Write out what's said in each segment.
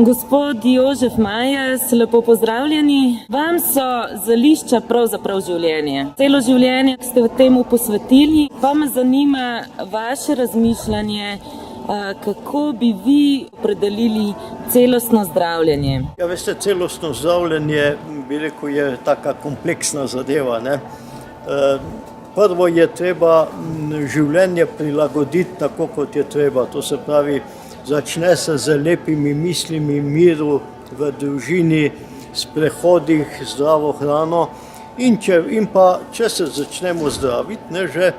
Gospod Jožef Majes, lepo pozdravljeni. Vam so zelišča pravzaprav življenje. Celo življenje ste v temu posvetili. Pa me zanima vaše razmišljanje, kako bi vi opredelili celostno zdravljenje. Ja, veste, celostno zdravljenje, bi rekel, je taka kompleksna zadeva, ne. Prvo je treba življenje prilagoditi tako, kot je treba. To se pravi, začne se z lepimi mislimi, miru v družini, sprehodih, zdravo hrano in če se začnemo zdraviti, ne, že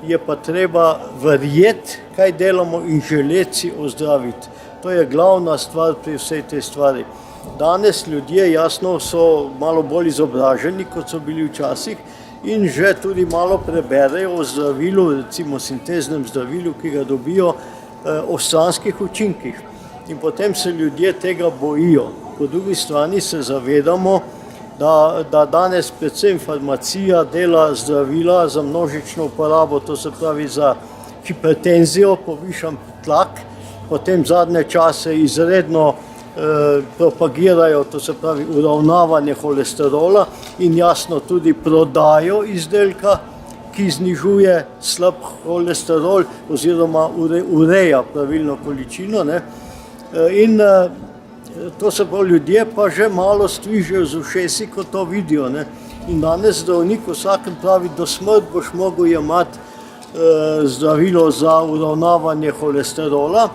je pa treba verjeti, kaj delamo in želeti si ozdraviti. To je glavna stvar pri vsej tej stvari. Danes ljudje jasno so malo bolj izobraženi, kot so bili včasih, in že tudi malo preberejo o zdravilu, recimo sinteznem zdravilu, ki ga dobijo, o stranskih učinkih. In potem se ljudje tega bojijo. Po drugi strani se zavedamo, da danes predvsem farmacija dela zdravila za množično uporabo, to se pravi za hipertenzijo, povišan tlak, potem zadnje čase izredno propagirajo, to se pravi uravnavanje holesterola in jasno tudi prodajo izdelka, ki znižuje slab holesterol oziroma ureja pravilno količino, ne. In to se pravi, ljudje pa že malo strižejo z ušesi, ko to vidijo, ne. In danes zdravnik vsakem pravi, do smrti boš mogel jemati zdravilo za uravnavanje holesterola,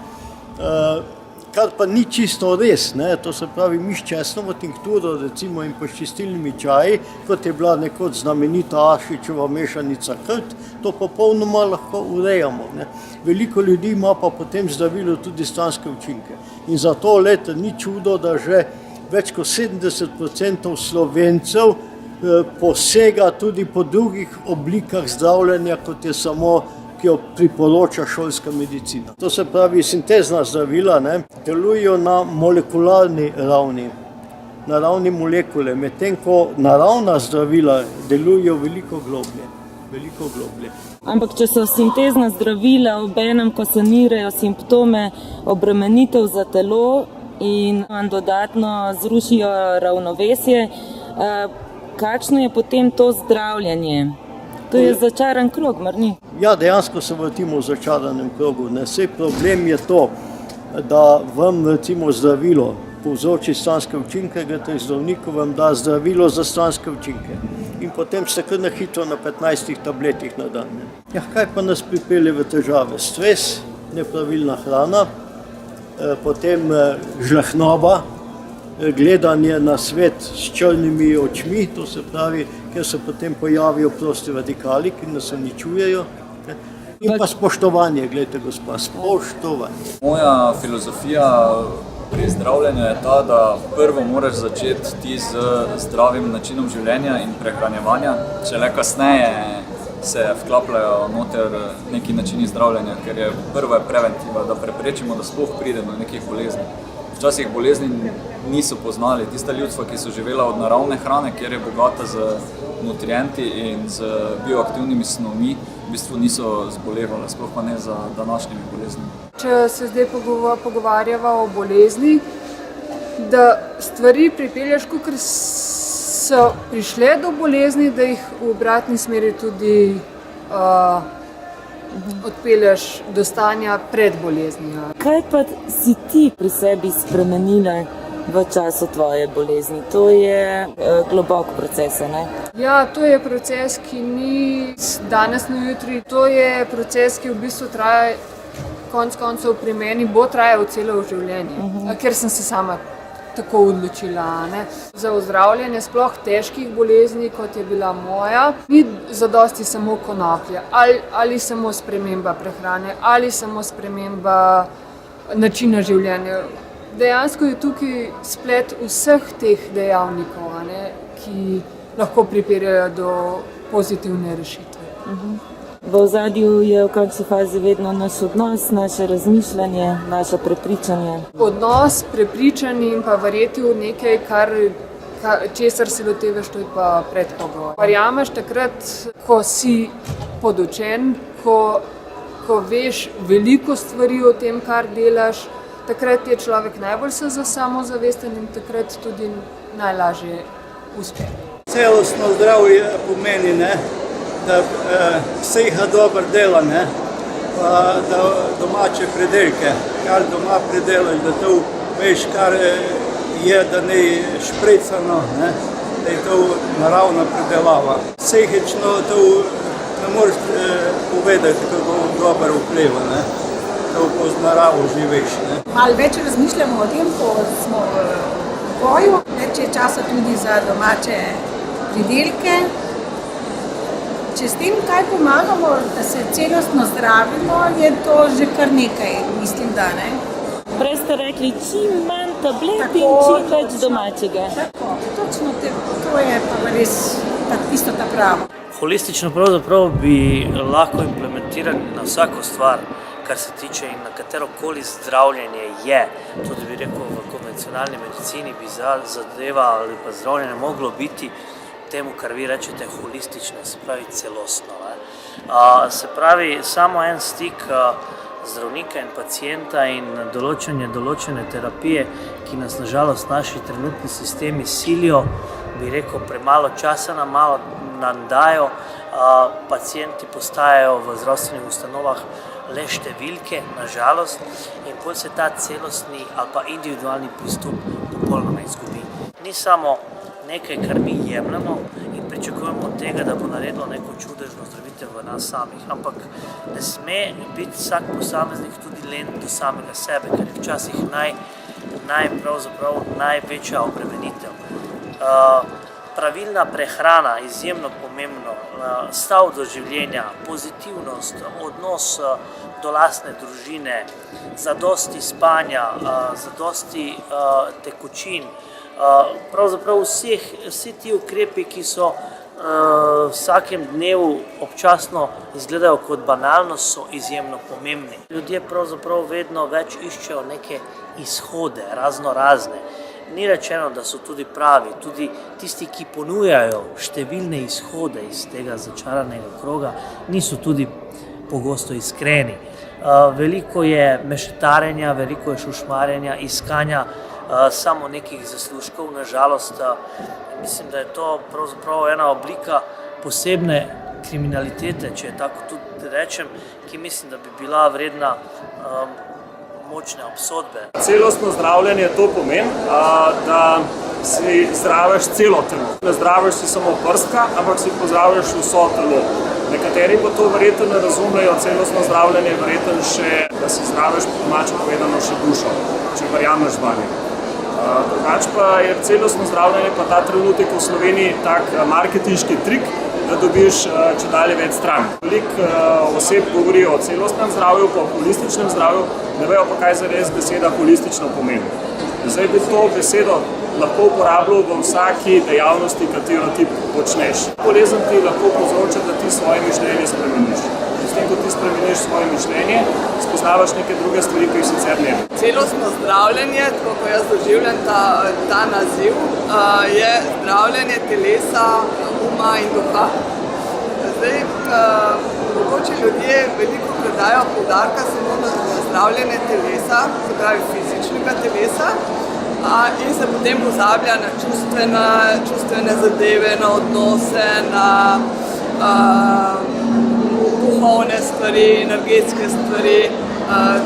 kar pa ni čisto res, ne. To se pravi, mi s česnovo tinkturo recimo in pa s čistilnimi čaji, kot je bila nekoč znamenita Ašičeva mešanica Krt, to popolnoma lahko urejamo, ne. Veliko ljudi ima pa potem zdravilo tudi stranske učinke. In zato ni čudo, da že več kot 70% Slovencev posega tudi po drugih oblikah zdravljenja, kot je samo, ki jo priporoča šolska medicina. To se pravi, sintezna zdravila, ne, delujejo na molekularni ravni, na ravni molekule, medtem ko naravna zdravila delujejo veliko globlje. Ampak če so sintezna zdravila obenem, ko sanirajo simptome, obremenitev za telo in vam dodatno zrušijo ravnovesje, kakšno je potem to zdravljenje? To je začaran krog, mar ni? Ja, dejansko se vrtimo v začaranem krogu. Saj problem je to, da vam recimo zdravilo povzroči stranske učinke, greste k zdravniku, vam da zdravilo za stranske učinke. In potem ste kar na hitro na 15 tabletih na dan. Ja, kaj pa nas pripelje v težave? Stres, nepravilna hrana, potem žlehtnoba, gledanje na svet s črnimi očmi, to se pravi, ker se potem pojavijo prosti radikali, ki nas uničujejo. In pa spoštovanje, gledajte gospa, spoštovanje. Moja filozofija pri zdravljenju je ta, da prvo moraš začeti ti z zdravim načinom življenja in prehranjevanja, šele kasneje se vklapljajo noter neki načini zdravljenja, ker je prvo je preventiva, da preprečimo, da sploh pride do nekih bolezni. Včasih bolezni niso poznali, tista ljudstva, ki so živela od naravne hrane, kjer je bogata z nutrienti in z bioaktivnimi snovmi, v bistvu niso zbolevale, sploh pa ne za današnjimi boleznimi. Če se zdaj pogovarjava o bolezni, da stvari pripelješ, kakor so prišle do bolezni, da jih v obratni smeri tudi odpelješ do stanja pred boleznijo. Kaj pa si ti pri sebi spremenila v času tvoje bolezni? To je globok proces, ne? Ja, to je proces, ki ni danes na jutri. To je proces, ki v bistvu traja, konec koncev pri meni bo trajal celo življenje, ker sem se sama tako odločila, ne. Za ozdravljanje sploh težkih bolezni, kot je bila moja, ni zadosti samo konoplja ali samo sprememba prehrane ali samo sprememba načina življenja. Dejansko je tukaj splet vseh teh dejavnikov, ne, ki lahko pripeljejo do pozitivne rešitve. V ozadju je v končni fazi vedno naš odnos, naše razmišljanje, naše prepričanje. Odnos, prepričanje in pa verjeti v nekaj, česar se lotevaš, to je pa predpogoj. Verjameš takrat, ko si podučen, ko veš veliko stvari o tem, kar delaš, Takrat je človek najbolj samozavesten in takrat tudi najlažje uspe. Celostno zdravje pomeni, ne, da psiha dobro dela, ne, pa da domače pridelke, kar doma pridelaš, da to veš, kar je, da ni špricano, ne, da je to naravna pridelava. Psihično to ne moreš povedati, kako dobro vpliva, ne, to po naravo živiš. Ne. Malo več razmišljamo o tem, ko smo v goju, več je časa tudi za domače pridelke. Če s tem kaj pomagamo, da se celostno zdravimo, je to že kar nekaj, mislim, da ne. Prej ste rekli, čim manj tablet in čim več domačega. Tako, točno to je pa res tisto ta pravo. Holistično pravzaprav bi lahko implementirali na vsako stvar, kar se tiče in na katerokoli zdravljenje je. Tudi bi rekel, v konvencionalni medicini bi zadeva ali pa zdravljenje moglo biti temu, kar vi rečete, holistično, se pravi celostno. Se pravi, samo en stik zdravnika in pacienta in določene terapije, ki nas nažalost naši trenutni sistemi silijo, bi rekel, premalo časa nam dajo, pacienti postajajo v zdravstvenih ustanovah le številke, nažalost, in potem se ta celostni ali pa individualni pristop popolnoma izgubi. Ni samo nekaj, kar mi jemljemo in pričakujemo od tega, da bo naredilo neko čudežno zdravitev v nas samih, ampak ne sme biti vsak posameznik tudi len do samega sebe, kar je včasih največja obremenitev. Pravilna prehrana, izjemno pomembno, stav do življenja, pozitivnost, odnos do lastne družine, zadosti spanja, zadosti tekočin, pravzaprav vsi ti ukrepi, ki so v vsakem dnevu občasno izgledajo kot banalnost, so izjemno pomembni. Ljudje pravzaprav vedno več iščejo neke izhode, razne. Ni rečeno, da so tudi pravi, tudi tisti, ki ponujajo številne izhode iz tega začaranega kroga, niso tudi pogosto iskreni. Veliko je mešetarenja, veliko je šušmarjenja, iskanja samo nekih zaslužkov, nažalost. Mislim, da je to pravzaprav ena oblika posebne kriminalitete, če tako tudi rečem, ki mislim, da bi bila vredna močne obsodbe. Celostno zdravljenje to pomeni, da si zdraviš celo telo. Ne zdraviš si samo prstka, ampak si pozdraviš vso telo. Nekateri pa to verjetno ne razumejo, celostno zdravljenje verjetno še, da si zdraviš po domače povedano še dušo, če verjameš vanje. Drugače pa je celostno zdravljenje pa ta trenutek v Sloveniji tak marketinški trik, da dobiš čedalje več strank. Veliko oseb govori o celostnem zdravju, pa o holističnem zdravju, ne vejo pa, kaj zares beseda holistično pomeni. Zdaj bi to besedo lahko uporabljal v vsaki dejavnosti, katero ti počneš. Bolezen ti lahko povzroča, da ti svoje mišljenje spremeniš. S tem, ko ti spremeniš svoje mišljenje, spoznavaš neke druge stvari, ki jih sicer ne. Celostno zdravljenje, tako ko jaz doživljam ta naziv, je zdravljenje telesa, uma in duha. Zdaj, mogoče ljudje veliko predajo poudarka samo na zdravljenje telesa, se pravi fizičnega telesa, in se potem pozablja na čustvene zadeve, na odnose, na duhovne stvari, energetske stvari.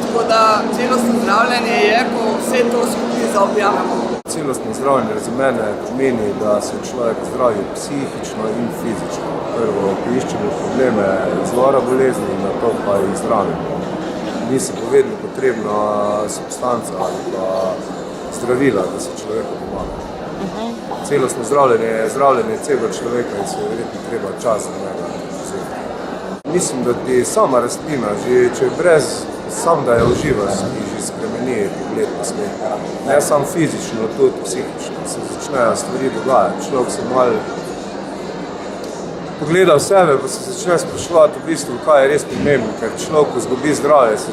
Tako da celostno zdravljenje je, ko vse to skupaj zaobjamemo. Celostno zdravljenje za mene pomeni, da se človek zdravi psihično in fizično. Prvo poiščemo probleme izvora bolezni in nato pa jih zdravimo. Ni se povedno potrebna substanca ali pa zdravila, da se človeku pomaga. Celostno zdravljenje je zdravljenje celega človeka in se je verjetno treba čas za njega vzeti. Mislim, da ti sama rastlina, že če brez sam da je uživaš, ti že spremeni pogled na svet. Ne samo fizično, tudi psihično. Se začnejo stvari dogajati. Človek se malo pogleda v sebe, pa se začne spraševati v bistvu, kaj je res pomembno, ker človek, ko izgubi zdravje, se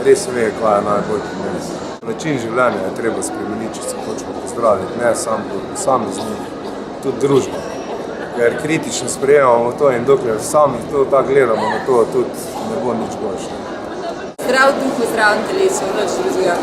res ve, kaj je najbolj pomembno. Način življenja je treba spremeniti, če se hočemo pozdraviti, ne samo posameznik, tudi družba. Ker kritično sprejemamo to in dokler sami to tako gledamo na to, tudi ne bo nič boljše. Zdrav duh v zdravem telesu, nič drugega.